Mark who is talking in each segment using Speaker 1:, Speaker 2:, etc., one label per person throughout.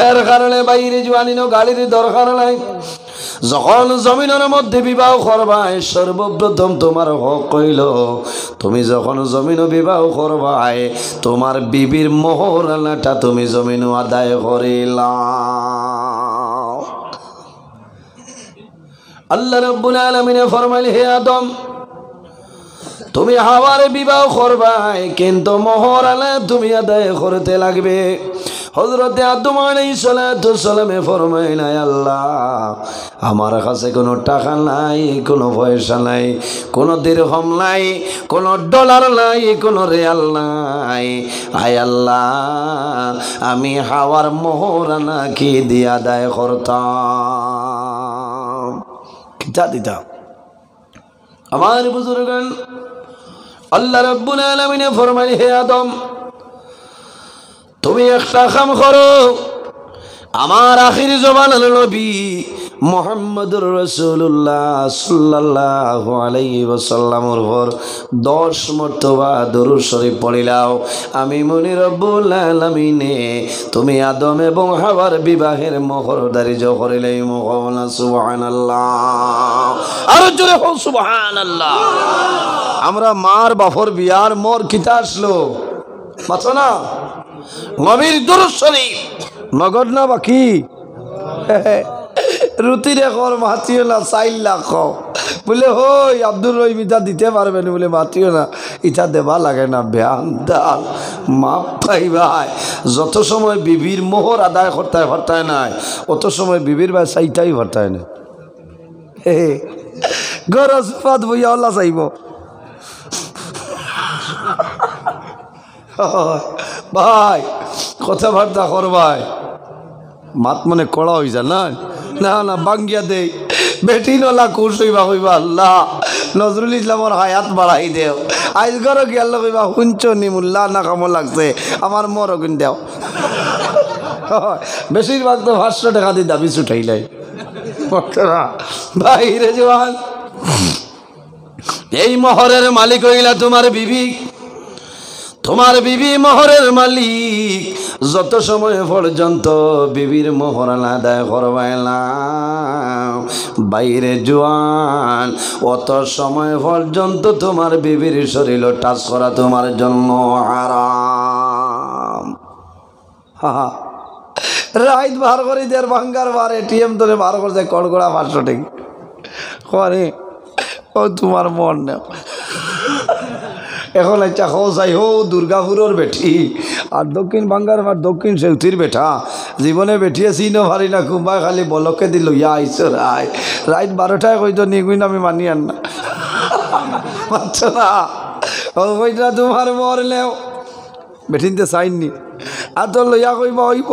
Speaker 1: এর কারণে বাইরে জওয়ানিনো গাড়ির দরকার নাই। যখন জমিনের মধ্যে বিবাহ করবাই সর্বপ্রথম তোমার হক কইল, তুমি যখন জমিন বিবাহ করবাই তোমার বিবির মোহরানাটা তুমি জমিন আদায় করিলা। আল্লাহ রাব্বুল আলামিন ফরমাইল, হে আদম তুমি হাওয়ার বিবাহ করবাই কিন্তু মোহরানা তুমি আদায় করতে লাগবে। হযরতে আদম আলাইহিস সালাতু সালামে ফরমাইলেন, আল্লাহ আমার কাছে কোনো টাকা নাই, কোনো পয়সা নাই, কোনো দিরহাম নাই, কোনো ডলার নাই, কোনো রিয়াল নাই। আয় আল্লাহ আমি হাওয়ার মোহরানা কি দিয়ে আদায় করতাম, কিতা দিতাম? আমার বুজুর্গান আল্লাহ রাব্বুল আলামিন ফরমাইলেন, হে আদম তুমি একটা কাম করো, আমার আখির জবানের নবী মুহাম্মদুর রাসূলুল্লাহ সাল্লাল্লাহু আলাইহি ওয়াসাল্লামের উপর 10 মর্তবা দরুদ শরীফ পড়িলাও। আমি মনি রব্বুল আলামিনে তুমি আদম এবং হাওয়ার বিবাহের মোহরদারি করিলাই। মুহাম্মদ সুবহানাল্লাহ, আর জোরে বল সুবহানাল্লাহ। আমরা মার বাপর বিয়ার মোর কিতা আসলো মাত্র না, নবীর দরুদ শরীফ নগদ না বাকি রুটি রেখর মাতিও না 4 লাখ বলে হই আব্দুর রহিম ইটা দিতে পারবেন বলে মাতিও না, ইটা দেবা লাগে না বেয়ান দাল মাপ পাই ভাই। যত সময় বিবির মোহর আদায় করতে হরতায় নাই অত সময় বিবির ভাই চাইটাই হরতায় না। গরজ পাত বইয়া ওলা চাইব ভাই, কথাবার্তা করবাই মাত মনে কড়া হয়ে যা না না না বাঙ্গিয়া দে বেটি নলা খুশ হইবা কইবা আল্লাহ নজরুল ইসলামর হায়াত বাড়াই দেও। আইজ ঘর গেল কইবা শুনছ নি মুল্লা না কামো লাগছে আমার মরও কিন দেও। বেশিরভাগ তো 500 টাকা দিয়ে দাবি ছুটাইলাই ভাইরে জওয়ান। এই মোহরের মালিক হইলা তোমার বিবি, তোমার বিবি মোহরের মালিক। যত সময় পর্যন্ত বিবির মোহরানা আদায় করবাইলা বাইরে জওয়ান অত সময় পর্যন্ত তোমার বিবির শরীর টাচ করা তোমার জন্য হারাম। রাইত বার করে দেড় ভাঙ্গার বার এটিএম ধরে বার করছে কড়গড়া 500 টাকা করে ও তোমার মন নেও। এখন আচ্ছা হো যাই হো দুর্গাপুরের বেটি আর দক্ষিণ বাঙ্গার আর দক্ষিণ সেউতির বেটা জীবনে বেঠিয়ে চিনো ভারি না কুম্বাই খালি বলকে দিল ইয়া আইসো রায় রাইত 12টায় কইতো নিগুই আমি মানি আন না মাত্র না কইটা তোমার মরলেও বেঠিনতে চাইনি আর তোর লইয়া কইবা হইব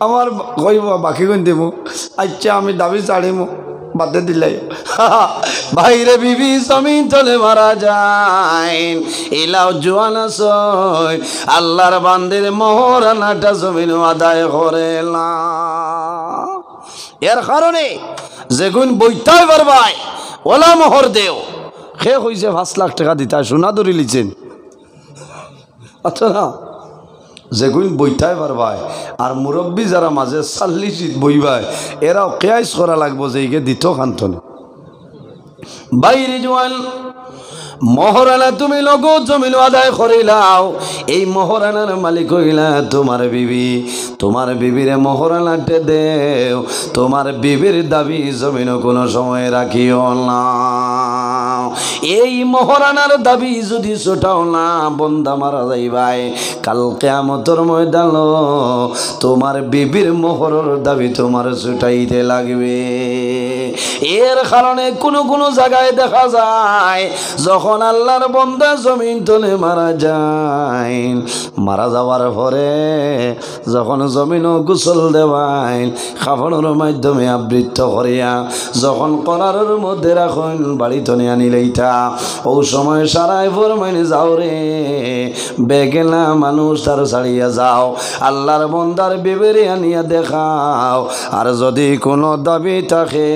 Speaker 1: আমার কইব বাকি কই দেবো। আচ্ছা আমি দাবি ছাড়িমো বাদে দিলাই বাইরে বিবি জমিন তলে মারা যায় এলাও জোয়ানা সই আল্লাহর বান্দের মোহরানাটা জমিন আদায় করে না। এর কারণে যেগুন বইতাই পারবাই ওলা মোহর দেও সে কইছে 5 লাখ টাকা দিতা সোনা ধরি লিছেন। আচ্ছা না যেগুন বইতাই পারবাই আর মুরব্বী যারা মাঝে 40 বইবাই এরাও কেয়াইস করা লাগবো যে একে দিত খান্তনে বাইরে জওয়ান। মোহরানা তুমি লগত জমিন আদায় করিলাও, এই মোহরানার মালিক হইলা তোমার বিবি। তোমার বিবিরে মোহরানাতে দেও, তোমার বিবির দাবি জমিন কোনো সময় রাখিও না। এই মোহরানার দাবি যদি ছোটাও না বন্দা মারা যাইবাই কাল কিয়ামতের ময়দান তোমার বিবির মোহরের দাবি তোমার ছুটাইতে লাগবে। এর কারণে কোনো কোনো জায়গায় দেখা যায় যখন আল্লাহর বান্দা জমিন তলে মারা যায়, মারা যাওয়ার পরে যখন জমিনও গোসল দেওয়ায় কাফনের মাধ্যমে আবৃত করিয়া যখন করারের মধ্যে রাখুন বাড়ি তনে আনিলেইতা ও সময় সারাই ফরমাইনে যাও রে বেগেলা মানুষ তার ছাড়িয়া যাও আল্লাহর বান্দার বিবেরে আনিয়া দেখাও। আর যদি কোনো দাবি থাকে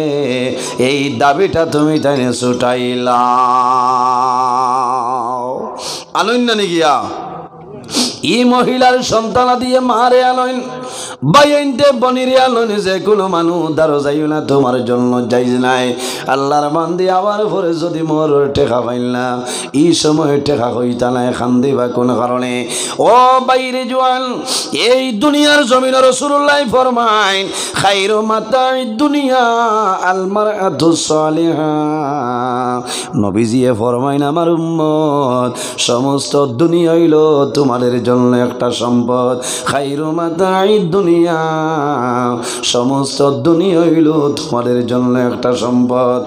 Speaker 1: এই দাবিটা তুমি তাই ছুটাইলা আনন্দ নি গিয়া ই মহিলার সন্তান দিয়ে মারে আনইন বাইনতে বনিরে আনইন যে কোনো মানুষ দারো যাইও না তোমার জন্য যাইজ নাই আল্লাহর বান্দি আবার পরে যদি মোর টেকা পাইল না এই সময় টেকা হইতা নাই খান্দিবা কোন কারণে ও বাইরে জওয়ান এই দুনিয়ার জমিন রাসূলুল্লাহ ফরমাইন খায়রু মাতাই দুনিয়া আল মারআতু সালিহা নবীজি ফরমাইন আমার উম্মত সমস্ত দুনিয়া হইল তোমাদের জন্য একটা সম্পদ খায়রু মাতাই দুনিয়া সমস্ত দুনিয়া হইল তোমাদের জন্য একটা সম্পদ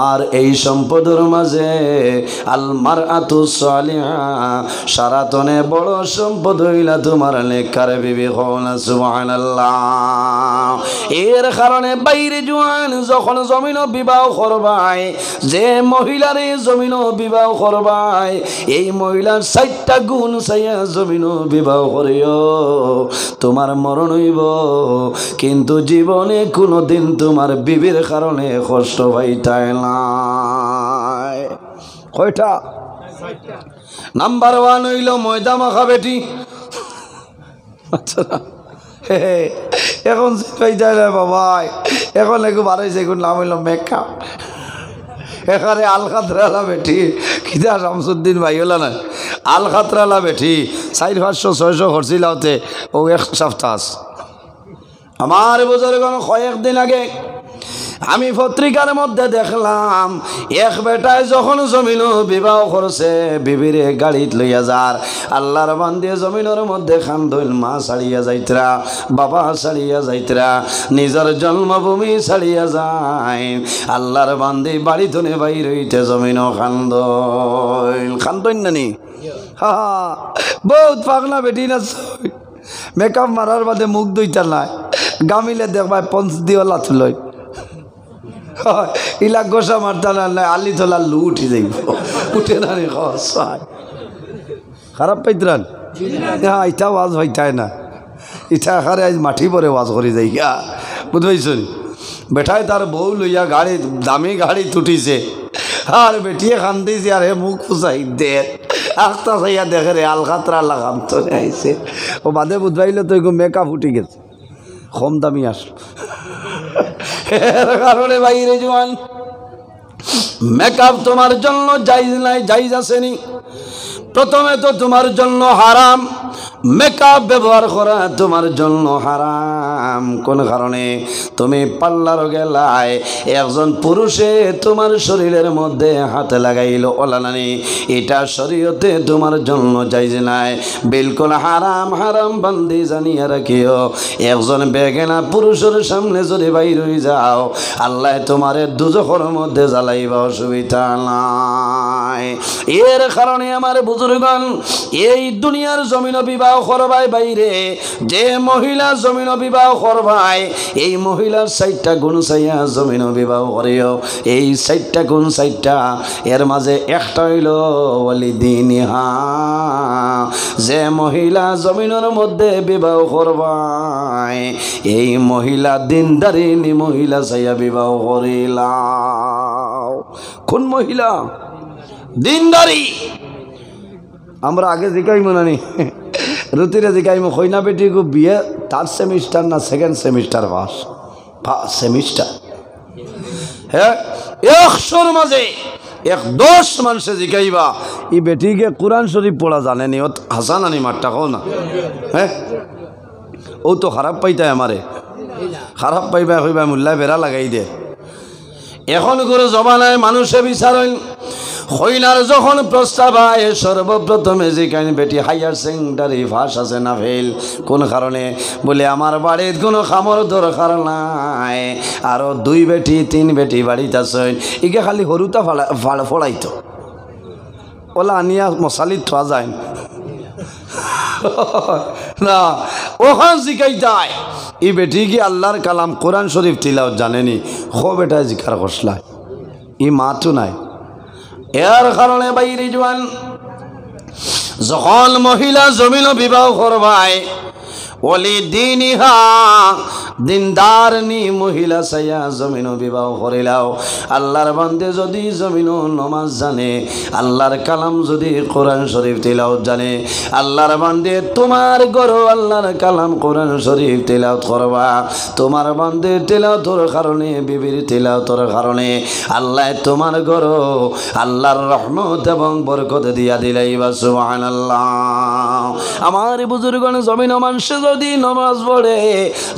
Speaker 1: আর এই সম্পদের মাঝে আল মারআতু সালিহা সারাতনে বড় সম্পদ হইলা তোমার নেককার বিবি হওয়া সুবহানাল্লাহ এর কারণে বাইরে জওয়ান যখন জমিন বিবাহ করবাই যে মহিলার জমিন বিবাহ করবাই এই মহিলার 4টা গুণ চাইয়া জমিন বিবাহ করিও তোমার মরণ হইব কিন্তু জীবনে কোনোদিন তোমার বিবির কারণে কষ্ট পাইতাই নাই কয়টা নাম্বার 1 হইল ময়দা মাখা বেটি আচ্ছা এখন শিখাই যায় না বাবাই এখন একটু বাড়াইছে এখন নাম হইল মেকআপ এখানে আলখাতরালা বেটি কিতা শামসুদ্দিন ভাই হলা না আলখাতরালা বেটি 400-500-600 খরচি লাওতে ও এক সপ্তাহ আমার বুজুর্গ কয়েকদিন আগে আমি পত্রিকার মধ্যে দেখলাম এক বেটায় যখন জমিন বিবাহ করছে বিবিরে গাড়িত লইয়া যার আল্লাহর বান্দে জমিনের মধ্যে খান্দইল মা ছাড়িয়া যাইতরা বাবা ছাড়িয়া যাইতরা নিজের জন্মভূমি ছাড়িয়া যায় আল্লাহর বান্দে বাড়ি ধনে বাইর হইতে জমিন খান্দইল নানি হা বহুত পাগলা বেটি না মেকআপ মারার বাদে মুখ দুইটা নাই গামিলে দেখবাই পঞ্চ দিওলা তুলই ইলা গোসা মারতা না আলি তোলা লু উঠি যাইব উঠে না রে খারাপ পাইতরান হ্যাঁ ইটা ওয়াজ হইতাই না ইটা আখারে আজ মাটি পরে ওয়াজ করি যাই বুঝবাইছুন বেটায় তার বউ লইয়া গাড়ি দামি গাড়ি তুটিছে আর বেটিয়ে খান্দিছে আর হে মুখ ফুসাই দে আখতা চাইয়া দেখে রে আলখাতরা লাগাম তো আইছে ও বাদে বুঝবাইলে তো মেকআপ উঠি গেছে কম দামি আসলো এর কারণে বাইরে জওয়ান মেকআপ তোমার জন্য জায়েজ নাই জায়েজ আসেনি প্রথমে তো তোমার জন্য হারাম মেকআপ ব্যবহার করা তোমার জন্য হারাম কোন কারণে তুমি পার্লার গেলাই একজন পুরুষে তোমার শরীরের মধ্যে হাত লাগাইলো ওলানানি এটা শরীয়তে তোমার জন্য জায়েজ নাই বিলকুল হারাম হারাম বান্দি জানিয়া রাখিও একজন বেগানা পুরুষের সামনে যদি বাইর হয়ে যাও আল্লাহ তোমারে দুজখের মধ্যে জ্বালাইবা অসুবিধা নাই এর কারণে আমার বুজুর্গণ এই দুনিয়ার জমিন বিবাহ করবাই বাইরে যে মহিলা জমিন বিবাহ করবাই এই মহিলার 4টা গুণ চাইয়া জমিন বিবাহ করিও এই 4টা গুণ 4টা এর মাঝে একটা হইল ওয়ালিদিনহা যে মহিলা জমিনের মধ্যে বিবাহ করবাই এই মহিলা দিনদারিনী মহিলা চাইয়া বিবাহ করিলাও কোন মহিলা দিনদারি আমরা আগে জিকাইমো নানি রুতিরে জিকাইমো কইনা বেটি গো বিয়ে 3rd সেমিস্টার না 2nd সেমিস্টার পাস সেমিস্টার হ্যাঁ 100 মাঝে 10 মানুষে জিকাইবা ই বেটিকে কোরআন শরীফ পড়া জানেনি ও হাসান আনি মারটা কও না হ্যাঁ ও তো খারাপ পাইতাই আমারে খারাপ পাইবা কইবা মুল্লা বেড়া লাগাই দে এখন করে জমানায় মানুষে বিচারেন হইনার যখন প্রস্তাব হয় সর্বপ্রথমে যেখানে বেটি হায়ার সেকেন্ডারি পাস আছে না ফেল কোন কারণে বলে আমার বাড়ির কোনো খামর দরকার নাই আরও 2 বেটি 3 বেটি বাড়িতে আছেন ইকে খালি হরুতা ফলাইতো ওলা আনিয়া মশালি থোয়া যায় না ওখান শিখাই যায় এই বেটি কি আল্লাহর কালাম কোরআন শরীফ তিলাও জানেনি খো বেটা জিকার খসলায় ই মাতো নাই এর কারণে বাইরে জওয়ান যখন মহিলা জমিন বিবাহ করবাই ওয়ালিদিনহা দিনদার নি মহিলা সাইয়া জমিনও বিবাহ করিলাও আল্লাহর বান্দে যদি জমিনও নমাজ জানে আল্লাহর কালাম যদি কোরআন শরীফ তিলাওয়াত জানে আল্লাহর বান্দে তোমার গরো আল্লাহর কালাম কোরআন শরীফ তিলাওয়াত করবা তোমার বান্দে তিলাওয়াতের কারণে বিবির তিলাওয়াতের কারণে আল্লাহ তোমার গরো আল্লাহর রহমত এবং বরকত দিয়া দিলাইবা সুবহানাল্লাহ। আমার বুজুর্গণ জমিন মানুষে যদি নমাজ পড়ে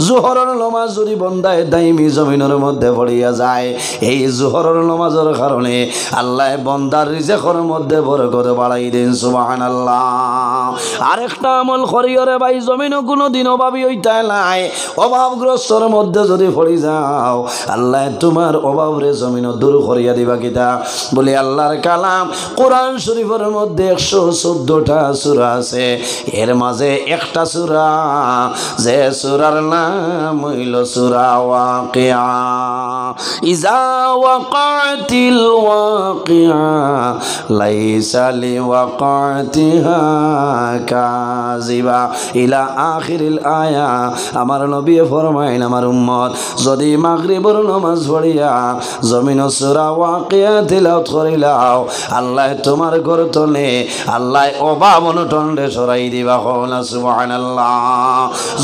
Speaker 1: জোহরের নমাজ যদি বন্দায় দাইমি জমিনের মধ্যে পড়িয়া যায় এই জোহরের নমাজের কারণে আল্লাহ বন্দার রিজেকের মধ্যে বরকত বাড়াই দেন সুবহানাল্লাহ। আরেকটা আমল করিয়রে ভাই জমিনও কোনো দিন অভাবী হইতে নাই অভাবগ্রস্তর মধ্যে যদি পড়ি যাও আল্লাহ তোমার অভাবরে জমিনও দূর করিয়া দিবা কিতা বলে আল্লাহর কালাম কোরআন শরীফের মধ্যে 114টা সূরা আছে এর মাঝে একটা সূরা যে সূরার নাম হইল সূরা ওয়াকিয়া। ইজা ওয়াকাতিল ওয়াকিয়া লাইসা লিওয়াকাতিহা কাযিবা ইলা আখিরিল আয়া। আমার নবী ফরমাইন আমার উম্মত যদি মাগরিবের নামাজ পড়িয়া জমিন সূরা ওয়াকিয়া তিলাওয়াত করিলাও আল্লাহ তোমার ঘর তলে আল্লাহ অভাব অনটন সরাই দিবা না সুবহানাল্লাহ।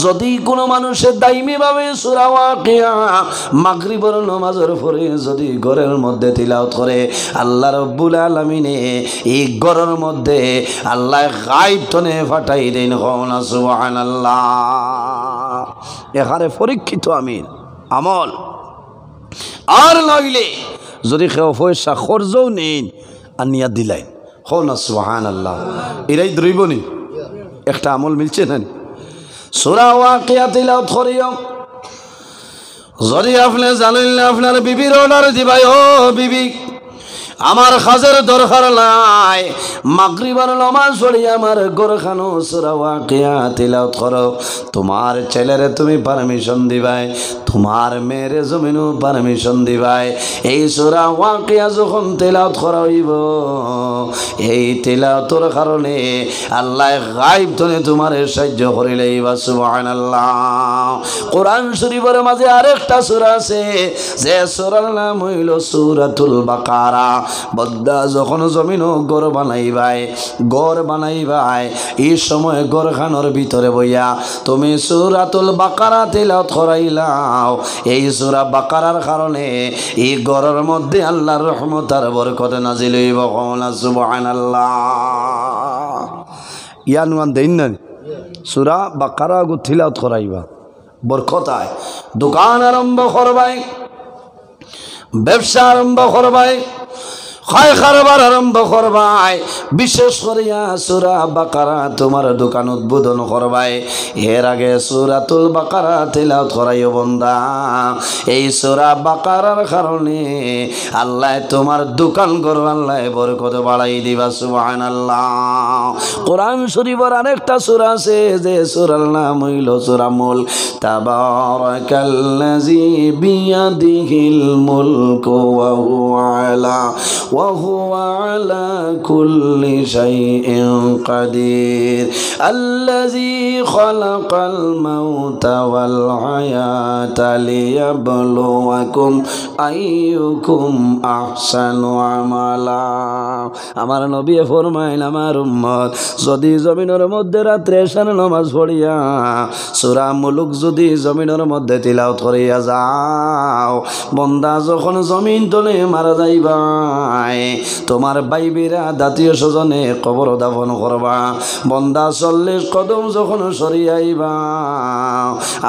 Speaker 1: যদি কোনো মানুষের দাইমি ভাবে সূরা ওয়াকিয়া মাগরিবের নামাজের পরে যদি ঘরের মধ্যে তিলাওয়াত করে আল্লাহ রাব্বুল আলামিনে এই ঘরের মধ্যে আল্লাহ গায়ব তনে ফাটাই দেন না সুবহানাল্লাহ। এখানে পরীক্ষিত আমিন আমল আর নইলে যদি কেউ পয়সা খরচও নেন আর নিয়া দিলাই হো না সুবহানাল্লাহ। এরাই দ্রৈবনি একটা আমল মিলছে না সূরা ওয়াকিয়া তিলাওয়াত করিও যদি আপনি জানেন না আপনার বিবির অর্ডার দিবাই ও বিবি আমার খাজের দরকার নাই মাগরিবের নামাজ পড়ি আমার গোরখানো সূরা ওয়াকিয়া তিলাওয়াত করো তোমার ছেলেরে তুমি পারমিশন দিবাই তোমার মেয়েরে জমিনও পারমিশন দিবাই এই সূরা ওয়াকিয়া যখন তিলাওয়াত করা হইব এই তিলাওয়াতের কারণে আল্লাহ গায়ব তনে তোমারে সাহায্য করিলেইবা সুবহানাল্লাহ। কোরআন শরীফের মাঝে আরেকটা সূরা আছে যে সূরার নাম হইল সূরাতুল বাকারা। বদ্দা যখন জমিনও গড় বানাইবাই এই সময় গড়খানোর ভিতরে বইয়া তুমি সূরাতুল বাকারা তিলাওয়াত করাইলাও এই সূরা বাকারার কারণে এই গড়ের মধ্যে আল্লাহর রহমত আর বরকত নাজিল হইব না সুবহানাল্লাহ। ইয়ানুয়ান দেন না সূরা বাকারা গো তিলাওয়াত করাইবা বরকত আয় দোকান আরম্ভ করবাই ব্যবসা আরম্ভ করবাই খায় খারবার আরম্ভ করবাই বিশেষ করিয়া সূরা বাকারা তোমার দোকান উদ্বোধন করবাই এর আগে সূরাতুল বাকারা তিলাওয়াত করাইও বন্দা এই সূরা বাকারার কারণে আল্লাহ তোমার দোকান ঘর আল্লাহ বরকত বাড়াই দিবা সুবহানাল্লাহ। কোরআন শরীফের আরেকটা সূরা আছে যে সূরার নাম হইল সূরা মুলক তাবারাকাল্লাযী বিয়াদিহিল মুলকু وهو على كل شيء قدير الذي خلق الموت والحياة ليبلوكم أيكم أحسن عملا। আমার নবী ফরমাইন আমার উম্মত যদি জমিনের মধ্যে রাত্রে এশার নামাজ পড়িয়া সূরা মুলক যদি জমিনের মধ্যে তিলাওয়াত করিয়া যাও বন্দা যখন জমিন তলে মারা যাইবা তোমার বাইবিরা দাতীয় স্বজনে কবর দাফন করবা বন্দা 40 কদম যখন সরিয়াইবা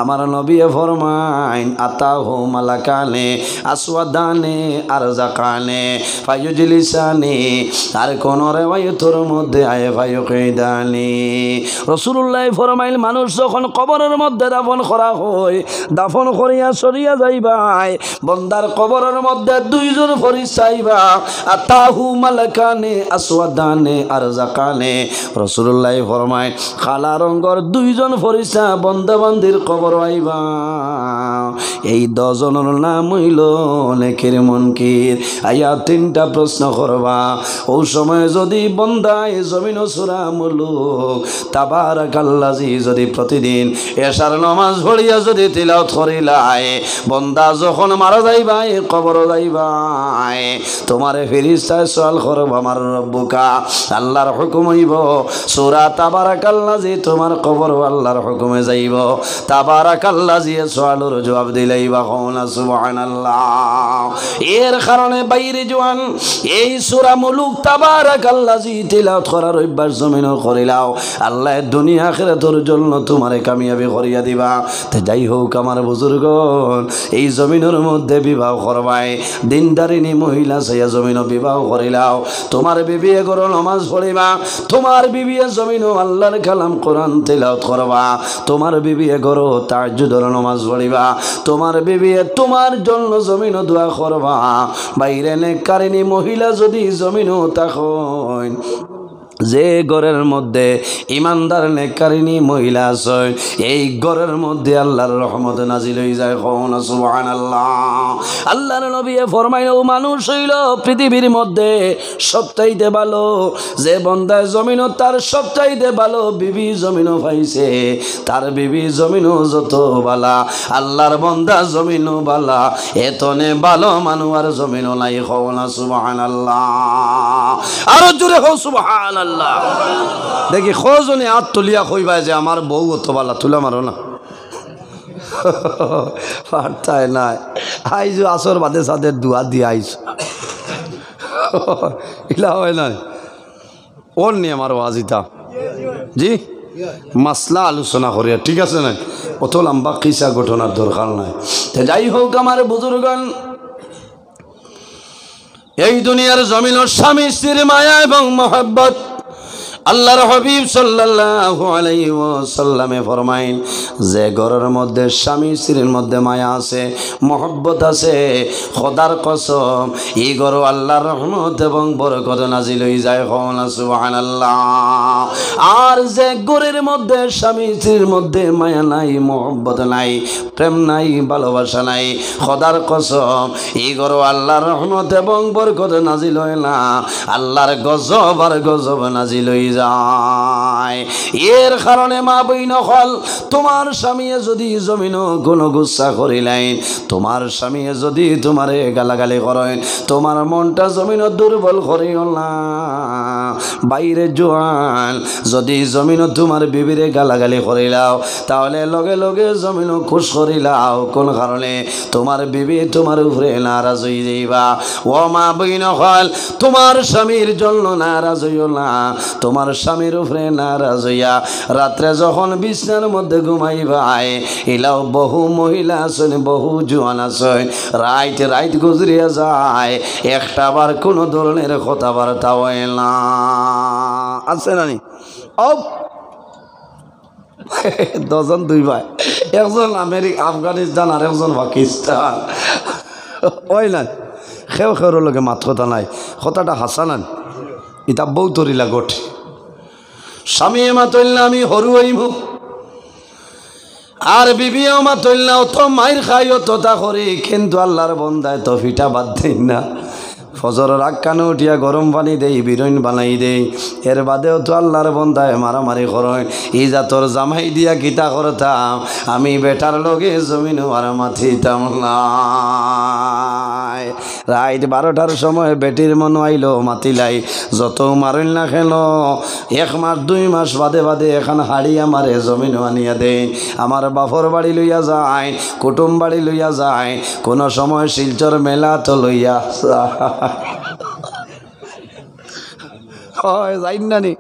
Speaker 1: আমার নবী ফরমাইন আতাহু মালাকানে আসওয়াদানে আরজাকানে ফায়ুজলিসানি আর কোন রিওয়ায়াতের মধ্যে আয়ে ফায়ুকিদানি। রাসূলুল্লাহ ফরমাইল মানুষ যখন কবরের মধ্যে দাফন করা হয় দাফন করিয়া সরিয়া যাইবা বন্দার কবরের মধ্যে দুইজন ফেরেশতা আইবা আতাহু মালাকানে আসওয়াদানে আরজাকানে। রাসূলুল্লাহ ফরমায় কালা রঙের দুইজন ফরিস্তা বন্দাবান্দির কবর আইবা। এই 10 জনের নাম হইল নেকির মুনকির। আইয়া 3টা প্রশ্ন করবা। ও সময় যদি বন্দায় জমিন সুরা মুলুক তাবারাকাল্লাজি যদি প্রতিদিন এশার নামাজ পড়িয়া যদি তিলাওয়াত করিলাই, বন্দা যখন মারা যাইবাই কবর যাইবাই, তোমারে ফেরেশতায় সওয়াল করব আমার রব্বুকা, আল্লাহর হুকুম হইব সূরা তাবারাকাল্লাজি তোমার কবর আল্লাহর হুকুমে যাইব। তাবারাকাল্লাজি সওয়ালের জবাব দিলাইবা কওনা সুবহানাল্লাহ। এর কারণে বাইরে জওয়ান এই সূরা মুলুক তাবারাকাল্লাজি তিলাওয়াত করার অভ্যাস জমিন করিলাও, আল্লাহ দুনিয়া আখিরাতের জন্য তোমারে কামিয়াবি করিয়া দিবা। তে যাই হোক আমার বুজুর্গণ, এই জমিনের মধ্যে বিবাহ করবাই, দিনদারিনী মহিলা চাইয়া জমিন বিবাহ করিলাও। তোমার বিবি এগোর নমাজ পড়িবা, তোমার বিবি জমিন আল্লাহর কালাম কোরআন তিলাওয়াত করবা, তোমার বিবি এগোর তাহাজ্জুদের নমাজ পড়িবা, তোমার বিবি তোমার জন্য জমিন দোয়া করবা। বাইরে নেককারিনী মহিলা যদি জমিন তখন যে ঘরের মধ্যে ইমানদার নেককারিনী মহিলা আছে, এই ঘরের মধ্যে আল্লাহর রহমত নাজিল হয়ে যায়। কওনা সুবহানাল্লাহ। আল্লাহর নবী ফরমায় ও মানুষ হইল পৃথিবীর মধ্যে সবচাইতে ভালো যে বন্দায় জমিন তার সবচাইতে ভালো বিবি জমিন পাইছে, তার বিবি জমিন যত বালা আল্লাহর বন্দা জমিন বালা, এতনে ভালো মানুষ আর জমিন নাই। কওনা সুবহানাল্লাহ। আরো জোরে হও সুবহানাল্লাহ। দেখি খোঁজনে হাত তুলিয়া কইবা যে আমার বউ অত বালা, তুলা মারো না পারতায় নাই। আইজ আসর বাদে সাদের দুয়া দিয়ে আইস ইলা হয় নাই। ওর নিয়ে আমার ওয়াজিতা জি মাসলা আলোচনা করিয়া, ঠিক আছে না? অত লম্বা কিসা ঘটনার দরকার নাই। যাই হোক আমার বুজুর্গণ, এই দুনিয়ার জমিন স্বামী স্ত্রীর মায়া এবং মহব্বত আল্লাহর হাবিব সাল্লাল্লাহু আলাইহি ওয়াসাল্লামে ফরমাইন যে ঘরের মধ্যে স্বামী স্ত্রীর মধ্যে মায়া আছে, মহব্বত আছে, খোদার কসম এই ঘর আল্লাহর রহমত এবং বরকত নাজিল হয়ে যায়। কওনা সুবহানাল্লাহ। আর যে ঘরের মধ্যে স্বামী স্ত্রীর মধ্যে মায়া নাই, মহব্বত নাই, প্রেম নাই, ভালোবাসা নাই, খোদার কসম এই ঘর আল্লাহর রহমত এবং বরকত নাজিল হয় না, আল্লাহর গজব আর গজব নাজিল হয়ে যায়। এর কারণে মা বইন হল, তোমার স্বামী যদি জমিন কোনো গুচ্ছা করিলেন, তোমার স্বামী যদি তোমারে গালাগালি করেন, তোমার মনটা জমিন দুর্বল করিও না। বাইরে জোয়ান যদি জমিন তোমার বিবিরে গালাগালি করিলাও, তাহলে লগে লগে জমিন খুশ করিলাও। কোন কারণে? তোমার বিবি তোমার উপরে নারাজ হয়ে যাইবা। ও মা বইন হল, তোমার স্বামীর জন্য নারাজ হইও না, তোমার স্বামীর উপরে নারাজ হইয়া রাত্রে যখন বিছনার মধ্যে ঘুমাইবাই, এলাও বহু মহিলা আছেন, বহু জোয়ান আছেন, রাইট গুজরিয়া যায়, একটা বার কোনো ধরনের কথাবার্তা হয় না। আছে নানি? দজন দুই ভাই, একজন আফগানিস্তান আর একজন পাকিস্তান, ওই না খেউ খেউর লগে মাত কথা নাই, কথাটা হাসানান ইতা বউ তরিলা গোটে স্বামী মাতইল আমি হরু হইমু, আর বিবিও মাতইল না অত মাইর খাই অত তা করি, কিন্তু আল্লাহর বন্দায় তো ফিটা বাদ দেই না। ফজরের আক্কানো উঠিয়া গরম পানি দেই, বিরইন বানাই দেই, এর বাদেও তো আল্লাহর বন্দায় মারামারি করেন। এই জাতর জামাই দিয়া গীতা করতাম, আমি বেটার লগে জমিন আর মাথিতাম না। রাইট 12টার সময় বেটির মন আইল মাতিলাই, যত মারিল না খেল 1 মাস 2 মাস বাদে বাদে এখন হাড়ি আমারে জমিন আনিয়া দেয়, আমার বাপর বাড়ি লইয়া যায়, কুটুম বাড়ি লইয়া যায়, কোনো সময় শিলচর মেলা তো লইয়া যাই নানি।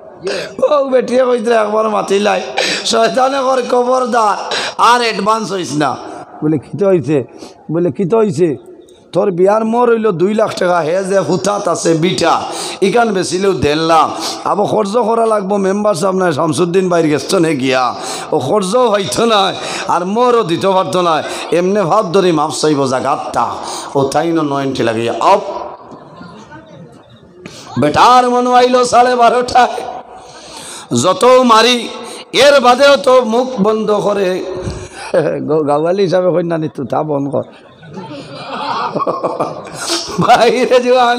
Speaker 1: ও বেটিয়ে কইতে একবার মাতিলাই, শয়তানে কর খবরদার আর অ্যাডভান্স হইস না। বলে খিতে হয়েছে? বলে খিতে হয়েছে তোর বিয়ার মোর হইল 2 লাখ টাকা, হে যে হুতাত আছে বিটা ইকান বেচিলেও 1.5 লাখ, আবার খরচ করা লাগবো। মেম্বার সাহেব নাই শামসুদ্দিন বাইর গেছে নে গিয়া, ও খরচও হইতো নাই আর মোরও দিতে পারতো না, এমনি ভাব ধরি মাপ চাইব জাগাতটা ও তাই না 90 লাগিয়া আপ বেটার মনে আইলো 12:30টায়, যত মারি এর বাদেও তো মুখ বন্ধ করে। গাওয়ালি হিসাবে কন্যা নিত তা বন্ধ কর বাইরে জোয়ান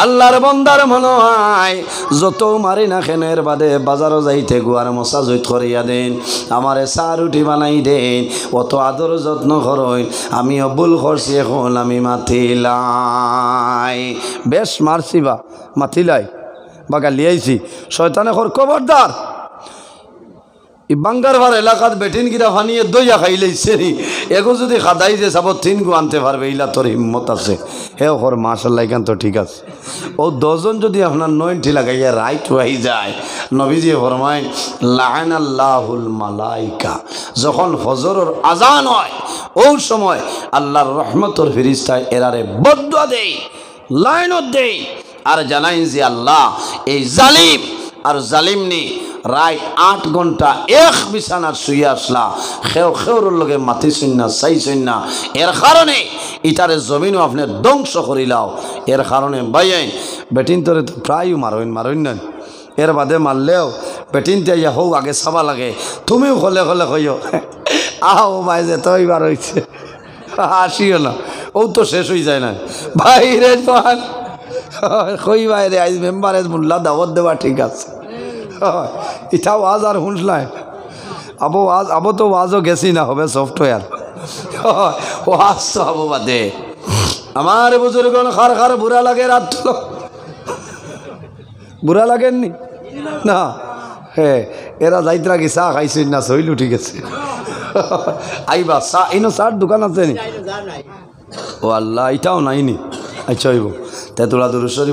Speaker 1: আল্লাহর বন্দার মনে হয় যত মারি না খেনের বাদে বাজারও যাইতে গুয়ার মশা জৈত করিয়া দেন, আমারে চা রুটি বানাই দেন, অত আদর যত্ন করইন, আমিও ভুল করছি, এখন আমি মাতিলাই। বেশ মারছি বা মাতিলাই বা গালিয়াইছি, শয়তানে খর খবরদার ই বাঙ্গারভার এলাকাত বেটিন গিরা ফানিয়ে দইয়া খাইলেইছে নি, এগো যদি খাদাই যে সাব 3 গো আনতে পারবে, ইলা তোর হিম্মত আছে। হে ওর মাশাল্লাহ এখান তো ঠিক আছে। ও 10 জন যদি আপনার 9টি লাগাইয়া রাইট হয়ে যায়, নবীজি ফরমায় লাআনাল্লাহুল মালাইকা, যখন ফজরের আজান হয় ওই সময় আল্লাহর রহমতের ফেরেশতায় এরারে বদদুয়া দেই, লাইনত দেই, আর জানাই যে আল্লাহ এই জালিম আর জালিমনি রায় 8 ঘন্টা এক বিছানার শুয়ে আসলা, খেউর লগে মাতি শুননা চাই শুননা, এর কারণে ইটারে জমিনও আপনি ধ্বংস করিলাও। এর কারণে বাইন বেটিন তোরে তো প্রায় মারইন না, এর বাদে মারলেও বেটিন দিয়া হৌ আগে চাবা লাগে, তুমিও হলে কইও আহ ভাই যে তো এইবার হয়েছে, আসিও না, ও তো শেষ হয়ে যায় না বাইরে কই বাইরে আজ মেম্বারে মোল্লা দাওয়াত দেওয়া ঠিক আছে। ইটা ওয়াজ আর শুনলাই আবো তো ওয়াজও গেছি না, হবে সফটওয়্যার ওয়াজ তো আবো বাদে। আমার বুজুর্গ খার বুড়া লাগে, রাত বুড়া লাগেননি না? হ্যাঁ, এরা যাইতরা কি চা খাইছেন না? শৈল ঠিক আছে, আইবা চা ইনো চার দোকান আছে নি? ও আল্লাহ, এটাও নাইনি। আচ্ছা হইব তেতুলা দুরুশ্বরী